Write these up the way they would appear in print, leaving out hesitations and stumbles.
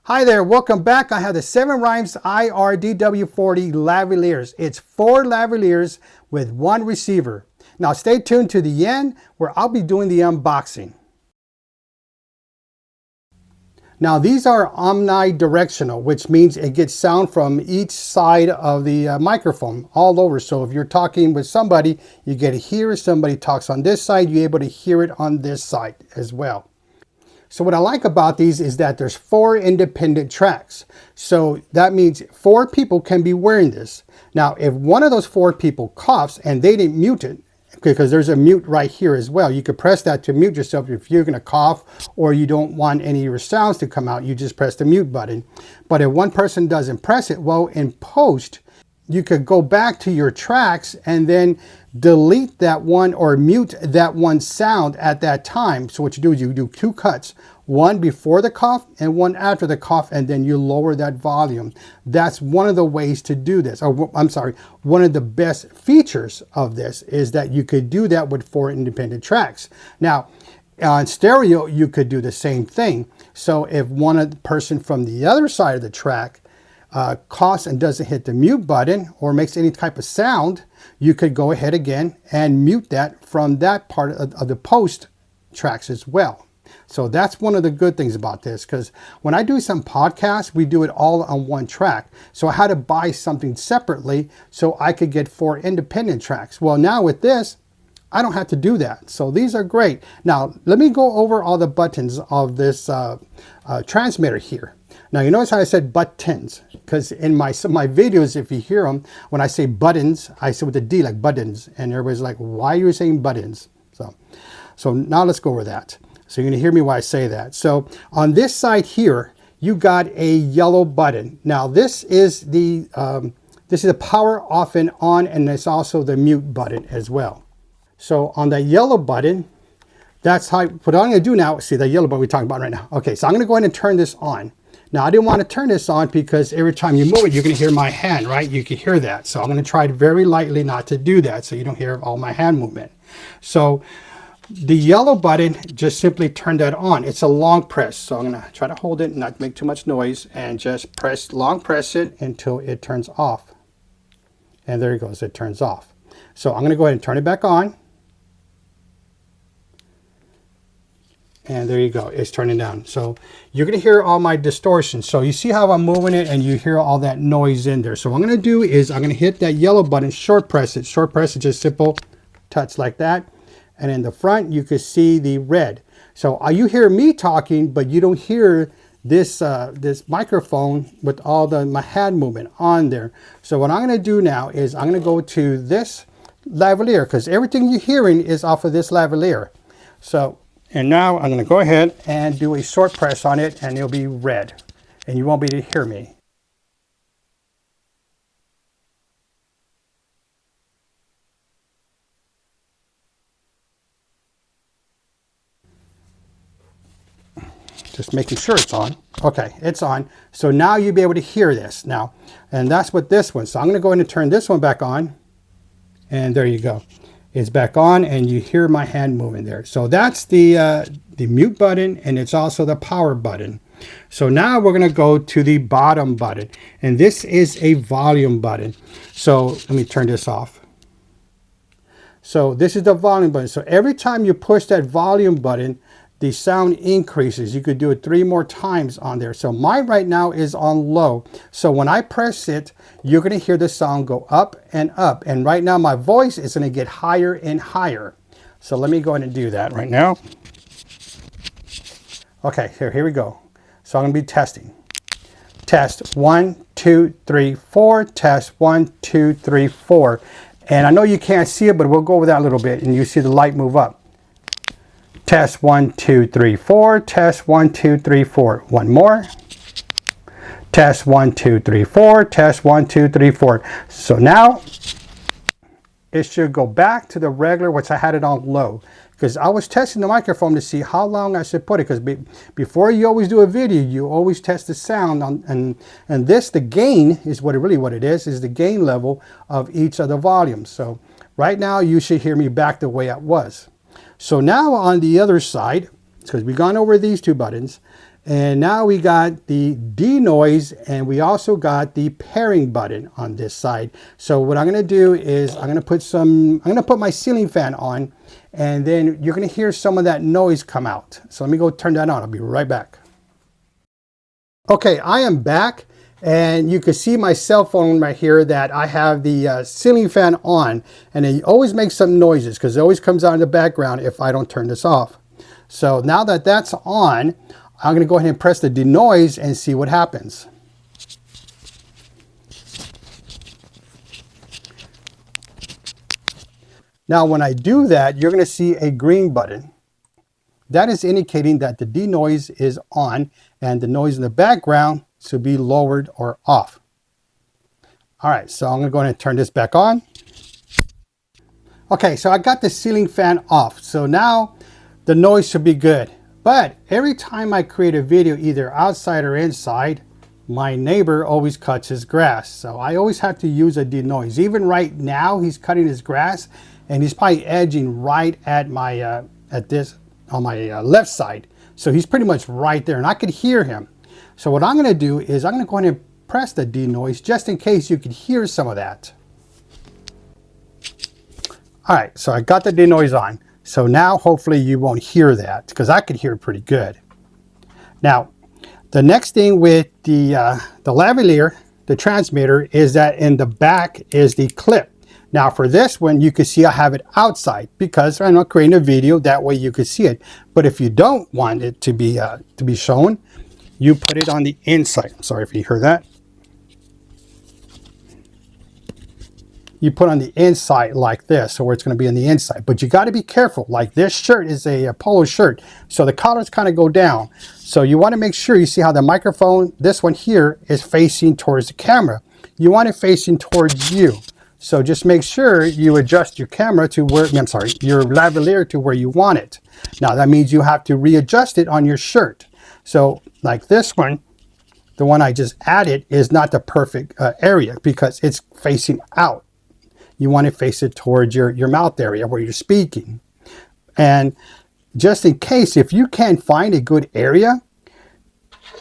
Hi there, welcome back. I have the 7 Rhymes iRay DW40 lavaliers. It's 4 lavaliers with 1 receiver. Now stay tuned to the end where I'll be doing the unboxing. Now these are omnidirectional, which means it gets sound from each side of the microphone all over. So if you're talking with somebody, you get to hear it. Somebody talks on this side, you're able to hear it on this side as well. So what I like about these is that there's 4 independent tracks. So that means 4 people can be wearing this. Now, if one of those 4 people coughs and they didn't mute it, because there's a mute right here as well. You could press that to mute yourself if you're going to cough or you don't want any of your sounds to come out. You just press the mute button. But if one person doesn't press it, well, in post, you could go back to your tracks and then delete that one or mute that one sound at that time. So what you do is you do 2 cuts, one before the cough and one after the cough, and then you lower that volume. That's one of the ways to do this. Or I'm sorry, one of the best features of this is that you could do that with 4 independent tracks. Now, on stereo, you could do the same thing. So if one person from the other side of the track coughs and doesn't hit the mute button or makes any type of sound, you could go ahead again and mute that from that part of the post tracks as well. So that's one of the good things about this, because when I do some podcasts, we do it all on 1 track. So I had to buy something separately so I could get 4 independent tracks. Well, now with this, I don't have to do that. So these are great. Now, let me go over all the buttons of this transmitter here. Now, you notice how I said buttons, because in my videos, if you hear them, when I say buttons, I say with a D, like buttons, and everybody's like, why are you saying buttons? So now let's go over that. So you're gonna hear me while I say that. So on this side here, you got a yellow button. Now this is the power off and on, and it's also the mute button as well. So on that yellow button, that's how, what I'm gonna do now, see the yellow button we're talking about right now. Okay, so I'm gonna go ahead and turn this on. Now I didn't want to turn this on because every time you move it, you're gonna hear my hand, right? You can hear that. So I'm gonna try very lightly not to do that so you don't hear all my hand movement. So the yellow button, just simply turn that on. It's a long press. So I'm gonna try to hold it and not make too much noise and just long press it until it turns off. And there it goes, it turns off. So I'm gonna go ahead and turn it back on. And there you go, it's turning down. So you're gonna hear all my distortion. So you see how I'm moving it and you hear all that noise in there. So what I'm gonna do is I'm gonna hit that yellow button, short press it. Short press it, just simple touch like that. And in the front, you can see the red. So you hear me talking, but you don't hear this this microphone with all my hand movement on there. So what I'm gonna do now is I'm gonna go to this lavalier, because everything you're hearing is off of this lavalier. So, and now I'm gonna go ahead and do a short press on it, and it'll be red, and you won't be able to hear me. Just making sure it's on. Okay, it's on. So now you'll be able to hear this now. And that's what this one. So I'm gonna go ahead and turn this one back on. And there you go. It's back on and you hear my hand moving there. So that's the mute button, and it's also the power button. So now we're gonna go to the bottom button. And this is a volume button. So let me turn this off. So this is the volume button. So every time you push that volume button, the sound increases. You could do it 3 more times on there. So mine right now is on low. So when I press it, you're gonna hear the sound go up and up. And right now my voice is gonna get higher and higher. So let me go ahead and do that right now. Okay, here we go. So I'm gonna be testing. Test 1, 2, 3, 4. Test 1, 2, 3, 4. And I know you can't see it, but we'll go over that a little bit and you see the light move up. Test 1, 2, 3, 4. Test 1, 2, 3, 4. One more. Test 1, 2, 3, 4. Test 1, 2, 3, 4. So now it should go back to the regular, which I had it on low, because I was testing the microphone to see how long I should put it. Because before you always do a video, you always test the sound on, and this, the gain is what it is the gain level of each of the volumes. So right now you should hear me back the way it was. So now on the other side, because we've gone over these 2 buttons, And now we got the denoise, and we also got the pairing button on this side. So what I'm going to do is I'm going to put my ceiling fan on, and then you're going to hear some of that noise come out. So let me go turn that on. I'll be right back. Okay, I am back, and you can see my cell phone right here that I have the ceiling fan on, and it always makes some noises because it always comes out in the background if I don't turn this off. So now that that's on, I'm going to go ahead and press the denoise and see what happens. Now when I do that, you're going to see a green button. That is indicating that the denoise is on and the noise in the background should be lowered or off. All right, so I'm going to go ahead and turn this back on. Okay, so I got the ceiling fan off. So now the noise should be good. But every time I create a video, either outside or inside, my neighbor always cuts his grass. So I always have to use a denoise. Even right now, he's cutting his grass, and he's probably edging right at my on my left side. So he's pretty much right there, and I could hear him. So what I'm going to do is I'm going to go ahead and press the denoise just in case you could hear some of that. All right, so I got the denoise on. So now hopefully you won't hear that because I could hear it pretty good. Now, the next thing with the lavalier, the transmitter, is that in the back is the clip. Now for this one, you can see I have it outside because I'm not creating a video, that way you can see it. But if you don't want it to be shown, you put it on the inside. I'm sorry if you heard that. You put on the inside like this, so where it's going to be on the inside. But you got to be careful. Like this shirt is a polo shirt, so the collars kind of go down. So you want to make sure you see how the microphone, this one here, is facing towards the camera. You want it facing towards you. So just make sure you adjust your camera to where, I'm sorry, your lavalier to where you want it. Now that means you have to readjust it on your shirt. So like this one, the one I just added is not the perfect area because it's facing out. You want to face it towards your mouth area where you're speaking. And just in case, if you can't find a good area,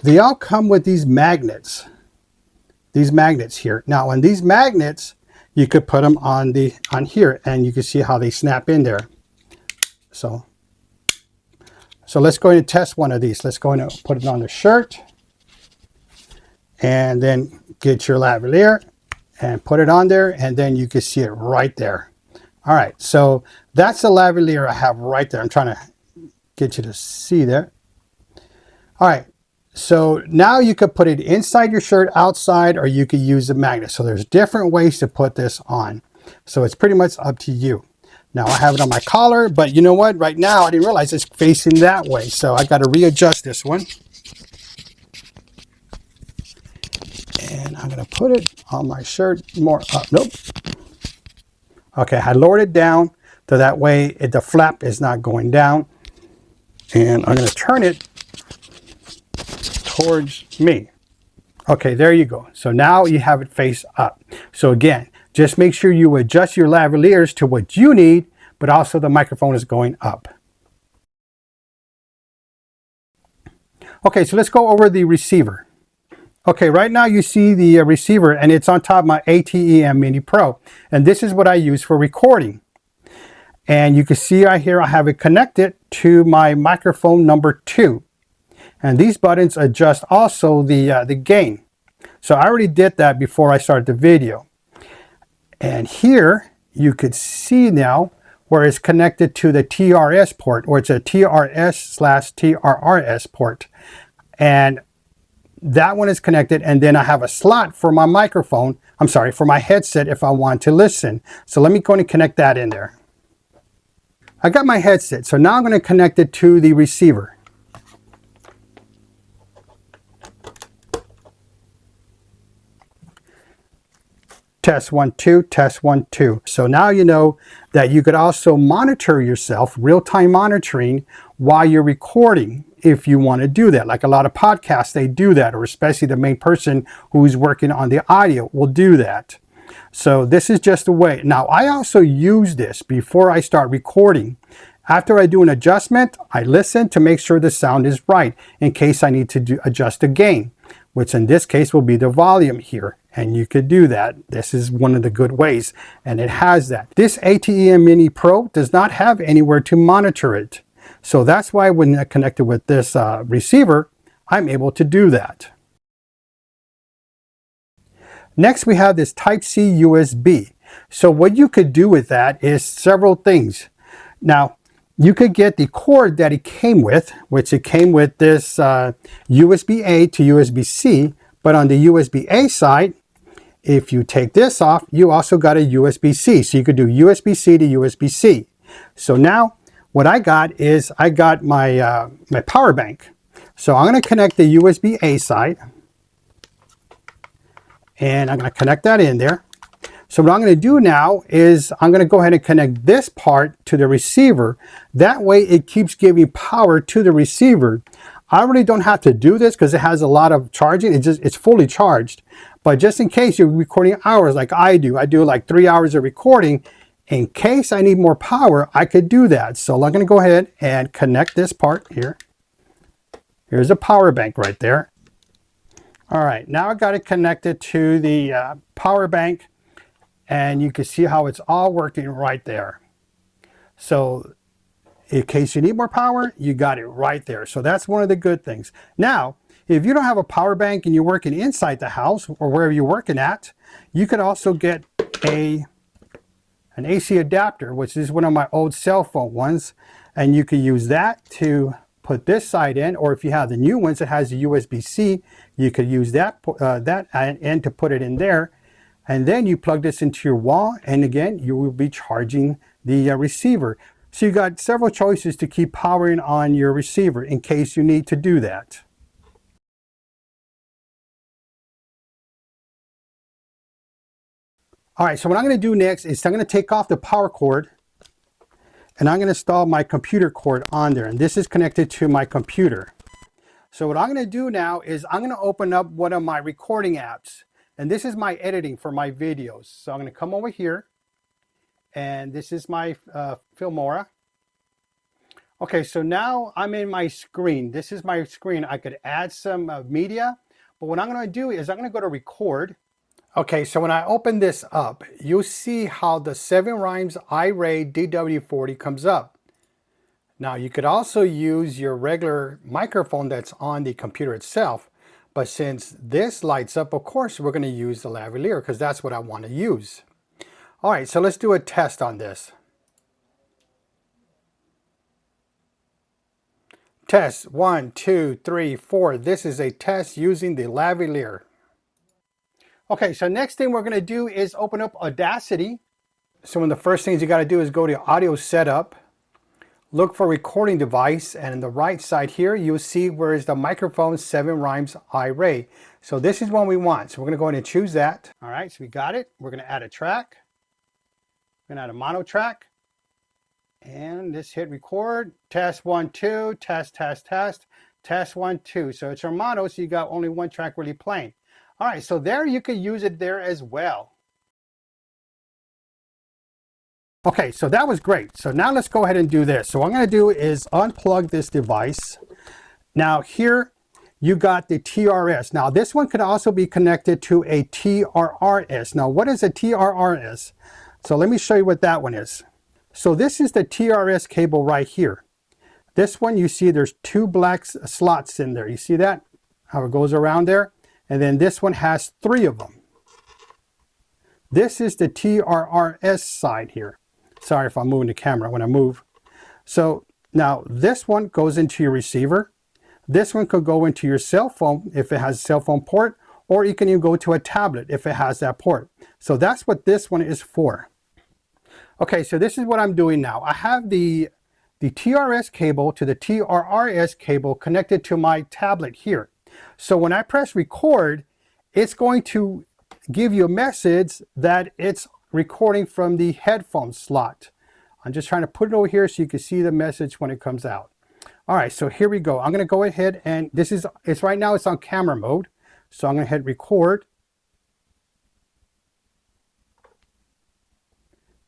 they all come with these magnets. These magnets here. Now on these magnets, you could put them on here, and you can see how they snap in there. So let's go ahead and test one of these. Let's go ahead and put it on the shirt, and then get your lavalier and put it on there, and then you can see it right there. All right, so that's the lavalier I have right there. I'm trying to get you to see that. All right, so now you could put it inside your shirt, outside, or you could use the magnet. So there's different ways to put this on. So it's pretty much up to you. Now I have it on my collar, but you know what? Right now I didn't realize it's facing that way. So I got to readjust this one. And I'm going to put it on my shirt more up. Nope. Okay, I lowered it down so that way the flap is not going down. And I'm going to turn it towards me. Okay, there you go. So now you have it face up. So again, just make sure you adjust your lavaliers to what you need, but also the microphone is going up. Okay, so let's go over the receiver. Okay, right now you see the receiver, and it's on top of my ATEM Mini Pro. And this is what I use for recording. And you can see right here, I have it connected to my microphone number 2. And these buttons adjust also the gain. So I already did that before I started the video. And here you could see now where it's connected to the TRS port, or it's a TRS/TRRS port. And that one is connected, and then I have a slot for my microphone, I'm sorry, for my headset if I want to listen. So let me go and connect that in there. I got my headset, so now I'm going to connect it to the receiver. Test 1 2, test 1 2. So now you know that you could also monitor yourself, real-time monitoring, while you're recording, if you want to do that. Like a lot of podcasts, they do that, or especially the main person who's working on the audio will do that. So this is just a way. Now I also use this before I start recording. After I do an adjustment, I listen to make sure the sound is right in case I need to adjust the gain, which in this case will be the volume here. And you could do that. This is one of the good ways, and it has that. This ATEM Mini Pro does not have anywhere to monitor it. So that's why when I connected with this receiver, I'm able to do that. Next, we have this Type-C USB. So what you could do with that is several things. Now, you could get the cord that it came with, which it came with this USB-A to USB-C, but on the USB-A side, if you take this off, you also got a USB-C. So you could do USB-C to USB-C. So now what I got is I got my, my power bank. So I'm going to connect the USB-A side, and I'm going to connect that in there. So what I'm going to do now is I'm going to go ahead and connect this part to the receiver. That way it keeps giving power to the receiver. I really don't have to do this because it has a lot of charging. It's fully charged. But just in case you're recording hours like I do like 3 hours of recording. In case I need more power, I could do that. So I'm going to go ahead and connect this part here. Here's a power bank right there. All right, now I got it connected to the power bank. And you can see how it's all working right there. So in case you need more power, you got it right there. So that's one of the good things. Now, if you don't have a power bank and you're working inside the house or wherever you're working at, you could also get an AC adapter, which is one of my old cell phone ones. And you could use that to put this side in, or if you have the new ones that has a USB-C, you could use that end to put it in there. And then you plug this into your wall, and again, you will be charging the receiver. So you got several choices to keep powering on your receiver in case you need to do that. All right, so what I'm going to do next is I'm going to take off the power cord, and I'm going to install my computer cord on there. And this is connected to my computer. So what I'm going to do now is I'm going to open up one of my recording apps. And this is my editing for my videos. So I'm going to come over here, and this is my Filmora. Okay, so now I'm in my screen. This is my screen. I could add some media, but what I'm going to do is I'm going to go to record. Okay, so when I open this up, you'll see how the 7 Rhymes iRay DW40 comes up. Now you could also use your regular microphone that's on the computer itself. But since this lights up, of course, we're going to use the lavalier because that's what I want to use. All right, so let's do a test on this. Test 1, 2, 3, 4. This is a test using the lavalier. Okay, so next thing we're going to do is open up Audacity. So one of the first things you got to do is go to audio setup. Look for recording device, and on the right side here, you'll see where is the microphone 7 Rhymes iRay. So this is one we want. So we're going to go ahead and choose that. All right, so we got it. We're going to add a track. We're going to add a mono track. And just hit record. Test 1, 2, test, test, test. Test 1, 2. So it's our mono, so you got only one track really playing. All right, so there you could use it there as well. Okay, so that was great. So now let's go ahead and do this. So what I'm going to do is unplug this device. Now here you got the TRS. Now this one could also be connected to a TRRS. Now what is a TRRS? So let me show you what that one is. So this is the TRS cable right here. This one you see there's 2 black slots in there. You see that? How it goes around there? And then this one has 3 of them. This is the TRRS side here. Sorry if I'm moving the camera when I move. So now this one goes into your receiver. This one could go into your cell phone if it has a cell phone port, or you can even go to a tablet if it has that port. So that's what this one is for. Okay, so this is what I'm doing now. I have the TRS cable to the TRRS cable connected to my tablet here. So when I press record, it's going to give you a message that it's recording from the headphone slot. I'm just trying to put it over here so you can see the message when it comes out. All right, so here we go. I'm going to go ahead and it's right now it's on camera mode. So I'm going to hit record.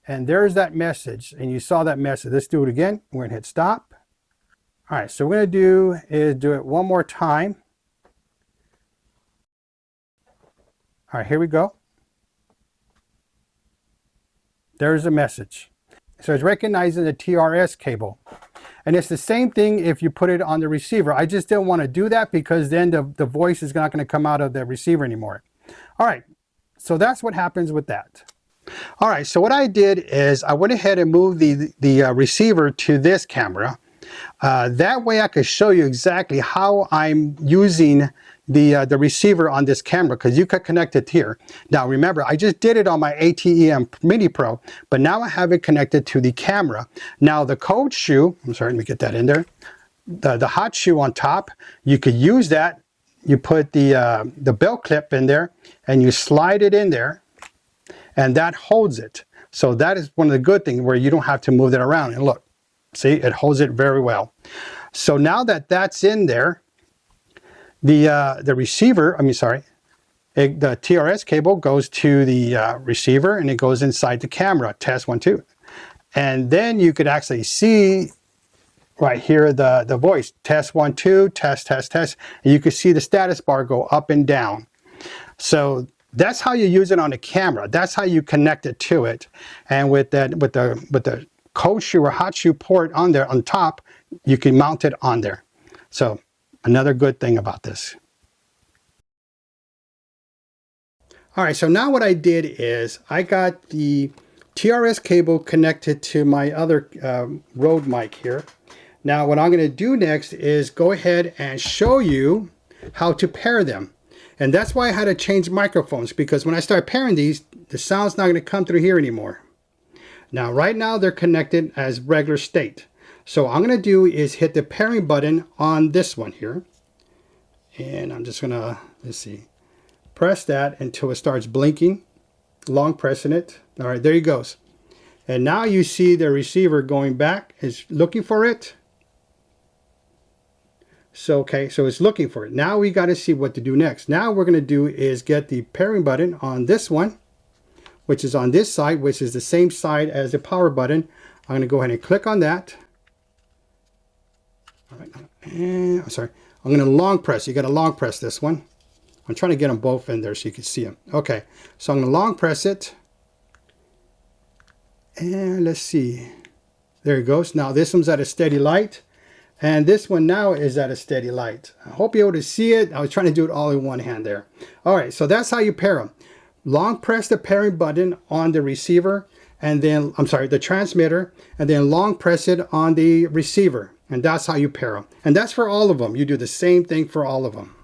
And there's that message, and you saw that message. Let's do it again. We're gonna hit stop. All right, so what we're gonna do is do it one more time. All right, here we go. There's a message. So it's recognizing the TRS cable. And it's the same thing if you put it on the receiver. I just didn't want to do that because then the voice is not going to come out of the receiver anymore. All right, so that's what happens with that. All right, so what I did is I went ahead and moved the receiver to this camera. That way I could show you exactly how I'm using the receiver on this camera, because you could connect it here. Now remember, I just did it on my ATEM Mini Pro, but now I have it connected to the camera. Now the cold shoe, I'm sorry, let me get that in there. The hot shoe on top, you could use that. You put the belt clip in there and you slide it in there and that holds it. So that is one of the good things where you don't have to move it around. And look, see, it holds it very well. So now that that's in there, the receiver, the TRS cable goes to the receiver and it goes inside the camera. Test 1, 2. And then you could actually see right here the voice. Test 1, 2, test, test, test. And you can see the status bar go up and down. So that's how you use it on the camera. That's how you connect it to it. And with the cold shoe or hot shoe port on there on top, you can mount it on there. So another good thing about this. All right, so now what I did is I got the TRS cable connected to my other Rode mic here. Now what I'm going to do next is go ahead and show you how to pair them. And that's why I had to change microphones, because when I start pairing these, the sound's not going to come through here anymore. Now right now they're connected as regular state. So what I'm going to do is hit the pairing button on this one here. And I'm just going to, let's see, press that until it starts blinking. Long pressing it. All right, there it goes. And now you see the receiver going back. It's looking for it. So, okay, so it's looking for it. Now we got to see what to do next. Now what we're going to do is get the pairing button on this one, which is on this side, which is the same side as the power button. I'm going to go ahead and click on that. All right, and I'm sorry. I'm going to long press. You got to long press this one. I'm trying to get them both in there so you can see them. Okay, so I'm going to long press it. And let's see. There it goes. Now this one's at a steady light. And this one now is at a steady light. I hope you're able to see it. I was trying to do it all in one hand there. All right, so that's how you pair them. Long press the pairing button on the receiver, and then, the transmitter, and then long press it on the receiver. And that's how you pair them. And that's for all of them. You do the same thing for all of them.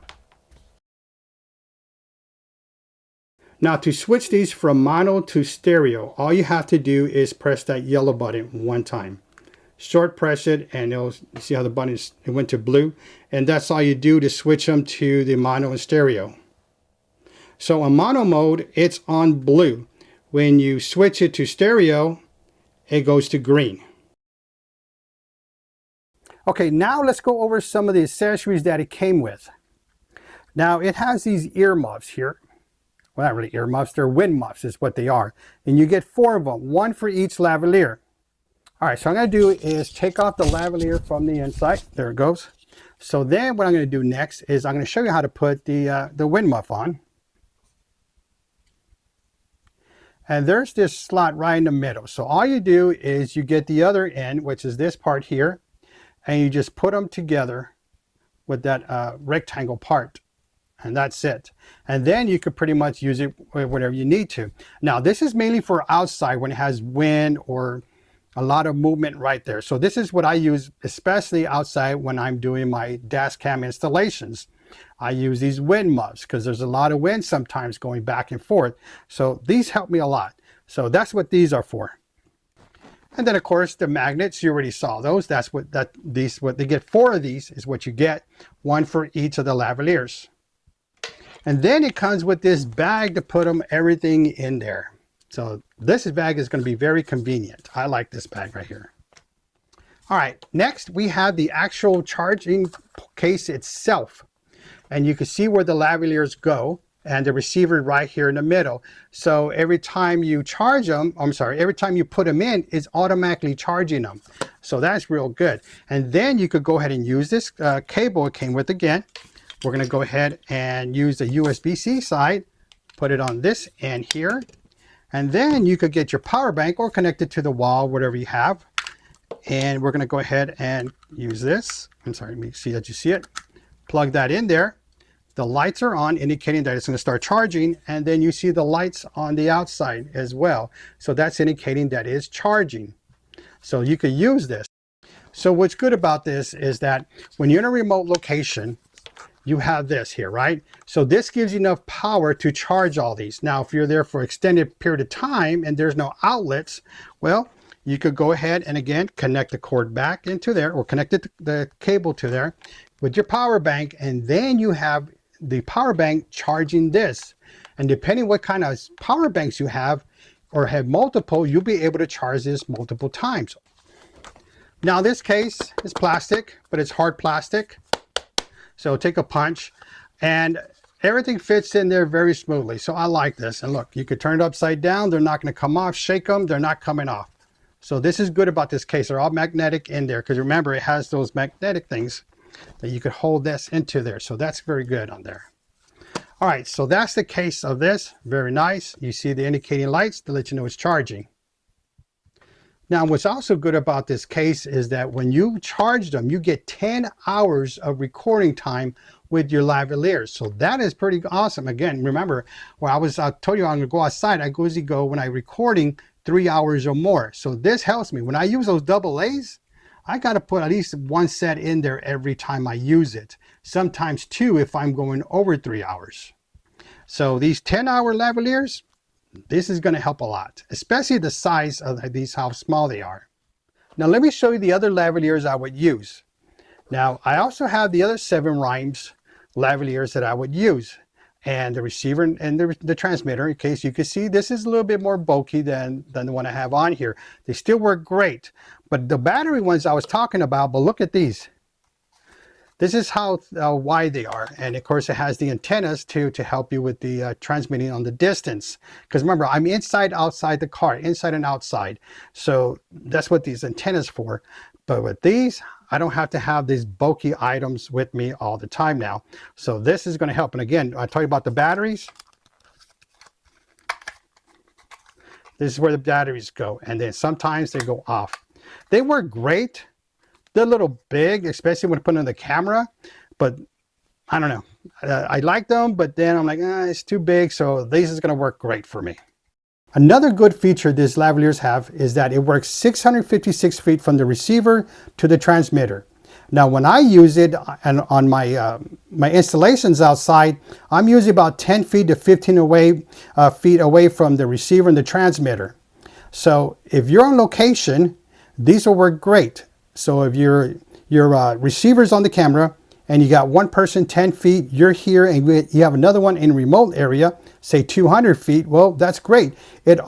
Now to switch these from mono to stereo, all you have to do is press that yellow button one time. Short press it and it'll see how the button it went to blue. And that's all you do to switch them to the mono and stereo. So on mono mode, it's on blue. When you switch it to stereo, it goes to green. Okay, now let's go over some of the accessories that it came with. Now it has these ear muffs here. Well, not really ear muffs, they're wind muffs is what they are. And you get 4 of them, 1 for each lavalier. All right, so what I'm going to do is take off the lavalier from the inside. There it goes. So then what I'm going to do next is I'm going to show you how to put the wind muff on. And there's this slot right in the middle. So all you do is you get the other end, which is this part here, and you just put them together with that rectangle part. And that's it. And then you could pretty much use it whatever you need to. Now this is mainly for outside when it has wind or a lot of movement right there. So this is what I use, especially outside when I'm doing my dash cam installations. I use these wind muffs because there's a lot of wind sometimes going back and forth. So these help me a lot. So that's what these are for. And then of course the magnets, you already saw those. That's what what they get. 4 of these is what you get, 1 for each of the lavaliers. And then it comes with this bag to put everything in there. So this bag is going to be very convenient. I like this bag right here. All right, next we have the actual charging case itself. And you can see where the lavaliers go. and the receiver right here in the middle. So every time you charge them, every time you put them in, it's automatically charging them. So that's real good. And then you could go ahead and use this cable it came with again. We're going to go ahead and use the USB-C side, put it on this end here. And then you could get your power bank or connect it to the wall, whatever you have. And we're going to go ahead and use this. Let me see that you see it. Plug that in there. The lights are on, indicating that it's going to start charging. And then you see the lights on the outside as well. So that's indicating that it's charging. So you could use this. So what's good about this is that when you're in a remote location, you have this here, right? So this gives you enough power to charge all these. Now, if you're there for an extended period of time and there's no outlets, well, you could go ahead and again, connect the cord back into there or connect the cable to there with your power bank. And then you have the power bank charging this. And depending what kind of power banks you have or have multiple, you'll be able to charge this multiple times. Now this case is plastic, but it's hard plastic. So take a punch and everything fits in there very smoothly. So I like this. And look, you could turn it upside down. They're not going to come off. Shake them. They're not coming off. So this is good about this case. They're all magnetic in there because remember, it has those magnetic things that you could hold this into there. So that's very good on there. All right, so that's the case of this. Very nice. You see the indicating lights to let you know it's charging. Now, what's also good about this case is that when you charge them, you get 10 hours of recording time with your lavaliers. So that is pretty awesome. Again, remember, I told you I'm gonna go outside, I usually go when I'm recording 3 hours or more. So this helps me. When I use those double A's, I gotta put at least one set in there every time I use it. Sometimes two if I'm going over 3 hours. So these 10-hour lavaliers, this is going to help a lot, especially the size of these, how small they are. Now let me show you the other lavaliers I would use. Now I also have the other 7 rhymes lavaliers that I would use, and the receiver and the transmitter. In case you can see, this is a little bit more bulky than the one I have on here. They still work great, but the battery ones I was talking about, but look at these. This is how wide they are. And of course it has the antennas to help you with the transmitting on the distance. Because remember, I'm inside, outside the car, inside and outside. So that's what these antennas for. But with these, I don't have to have these bulky items with me all the time now. So this is going to help. And again, I told you about the batteries. This is where the batteries go. And then sometimes they go off. They work great. They're a little big, especially when putting on the camera, but I don't know. I like them, but then I'm like, it's too big. So this is going to work great for me. Another good feature these lavaliers have is that it works 656 feet from the receiver to the transmitter. Now, when I use it on my my installations outside, I'm usually about 10 feet to 15 feet away from the receiver and the transmitter. So if you're on location, these will work great. So if your receiver's on the camera and you got one person 10 feet, you're here and you have another one in a remote area, say 200 feet, well, that's great. It's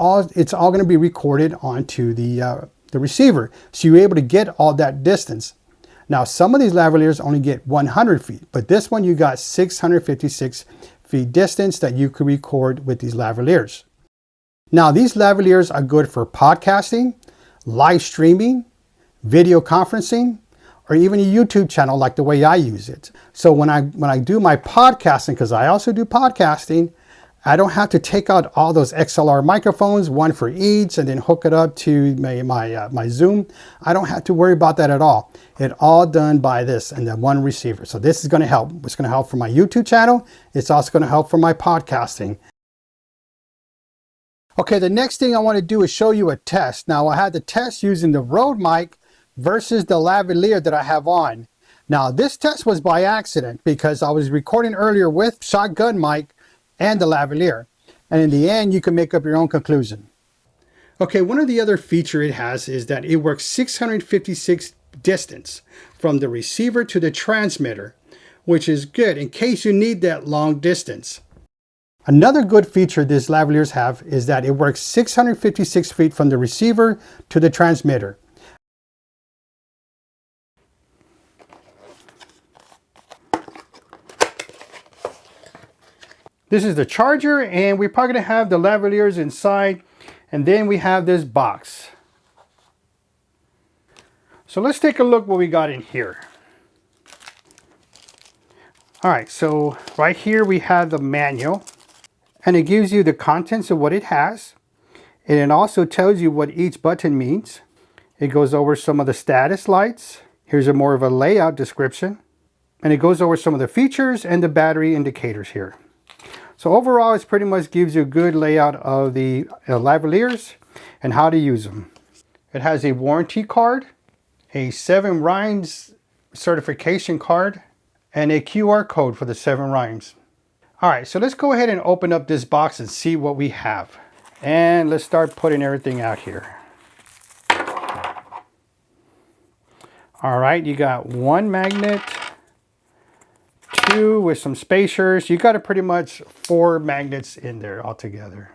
all going to be recorded onto the receiver. So you're able to get all that distance. Now, some of these lavaliers only get 100 feet, but this one you got 656 feet distance that you could record with these lavaliers. Now, these lavaliers are good for podcasting, live streaming, video conferencing, or even a YouTube channel like the way I use it. So when I do my podcasting, because I also do podcasting, I don't have to take out all those XLR microphones, one for each, and then hook it up to my Zoom. I don't have to worry about that at all. It's all done by this and that one receiver. So this is going to help. It's going to help for my YouTube channel. It's also going to help for my podcasting. Okay, the next thing I want to do is show you a test. Now I had the test using the Rode mic versus the lavalier that I have on. Now this test was by accident because I was recording earlier with shotgun mic and the lavalier. And in the end, you can make up your own conclusion. Okay, one of the other feature it has is that it works 656 distance from the receiver to the transmitter, which is good in case you need that long distance. Another good feature these lavaliers have is that it works 656 feet from the receiver to the transmitter. This is the charger, and we're probably going to have the lavaliers inside, and then we have this box. So let's take a look what we got in here. All right, so right here we have the manual, and it gives you the contents of what it has. And it also tells you what each button means. It goes over some of the status lights. Here's a more of a layout description. And it goes over some of the features and the battery indicators here. So overall, it pretty much gives you a good layout of the lavaliers and how to use them. It has a warranty card, a 7 rhymes certification card, and a QR code for the 7 rhymes. All right, so let's go ahead and open up this box and see what we have. And let's start putting everything out here. All right, you got 1 magnet, 2 with some spacers. You got a pretty much 4 magnets in there altogether.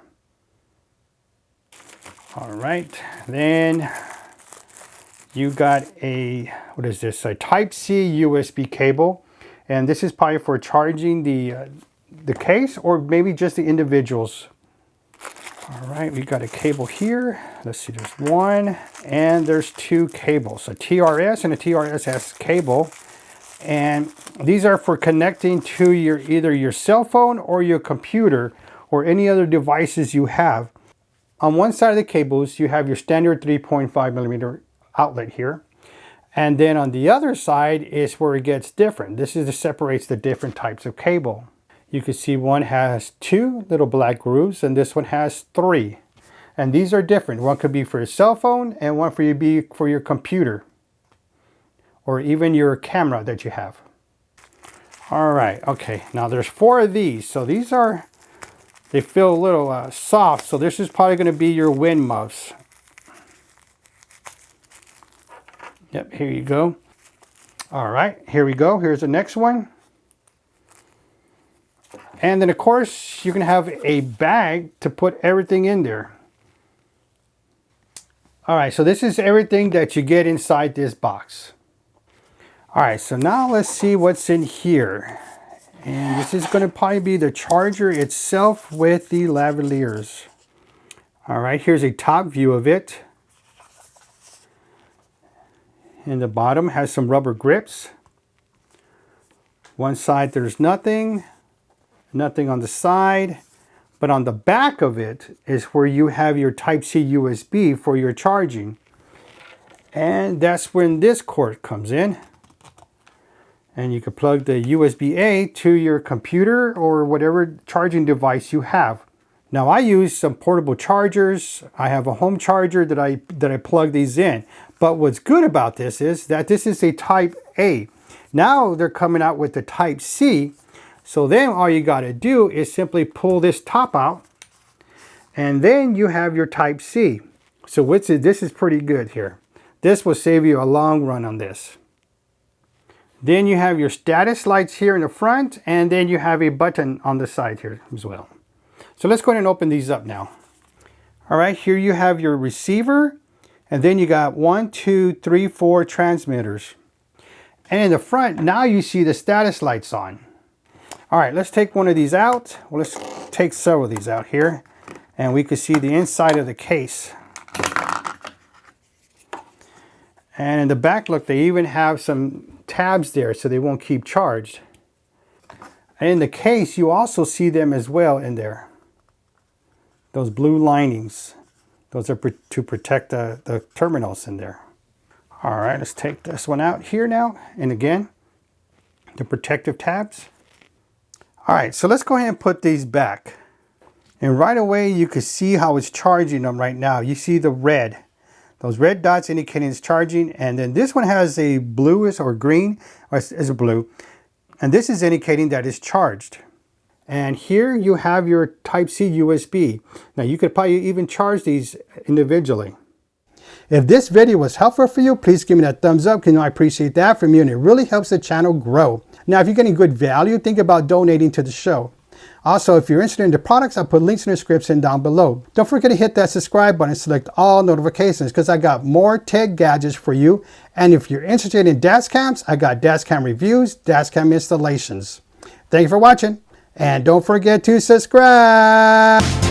All right, then you got a, what is this? A Type-C USB cable. And this is probably for charging the case or maybe just the individuals. All right, we got a cable here. Let's see, there's 1 and there's 2 cables, a TRS and a TRS-S cable. And these are for connecting to your either your cell phone or your computer or any other devices you have. On one side of the cables, you have your standard 3.5 millimeter outlet here. And then on the other side is where it gets different. This is separates the different types of cable. You can see one has 2 little black grooves and this one has 3. And these are different. One could be for your cell phone and one for your computer or even your camera that you have. All right, okay, now there's 4 of these. So these are, they feel a little soft. So this is probably going to be your wind muffs. Yep, here you go. All right, here we go. Here's the next one. And then of course, you can have a bag to put everything in there. All right, so this is everything that you get inside this box. All right, so now let's see what's in here. And this is going to probably be the charger itself with the lavaliers. All right, here's a top view of it. And the bottom has some rubber grips. One side there's nothing on the side, but on the back of it is where you have your Type-C USB for your charging. And that's when this cord comes in. And you can plug the USB-A to your computer or whatever charging device you have. Now I use some portable chargers. I have a home charger that I plug these in. But what's good about this is that this is a Type-A. Now they're coming out with the Type-C. So then all you got to do is simply pull this top out and then you have your Type-C. So this is pretty good here. This will save you a long run on this. Then you have your status lights here in the front and then you have a button on the side here as well. So let's go ahead and open these up now. All right, here you have your receiver and then you got 1, 2, 3, 4 transmitters. And in the front, now you see the status lights on. All right, let's take one of these out. Well, let's take several of these out here and we can see the inside of the case. And in the back, look, they even have some tabs there so they won't keep charged. And in the case, you also see them as well in there. Those blue linings, those are to protect the terminals in there. All right, let's take this one out here now. And again, the protective tabs. All right, so let's go ahead and put these back. And right away, you can see how it's charging them right now. You see the red. Those red dots indicating it's charging. And then this one has a bluish or green, or it's a blue. And this is indicating that it's charged. And here you have your Type-C USB. Now you could probably even charge these individually. If this video was helpful for you, please give me that thumbs up, because I appreciate that from you and it really helps the channel grow. Now, if you're getting good value, think about donating to the show. Also, if you're interested in the products, I'll put links in the description down below. Don't forget to hit that subscribe button and select all notifications, because I got more tech gadgets for you. And if you're interested in dash cams, I got dash cam reviews, dash cam installations. Thank you for watching. And don't forget to subscribe.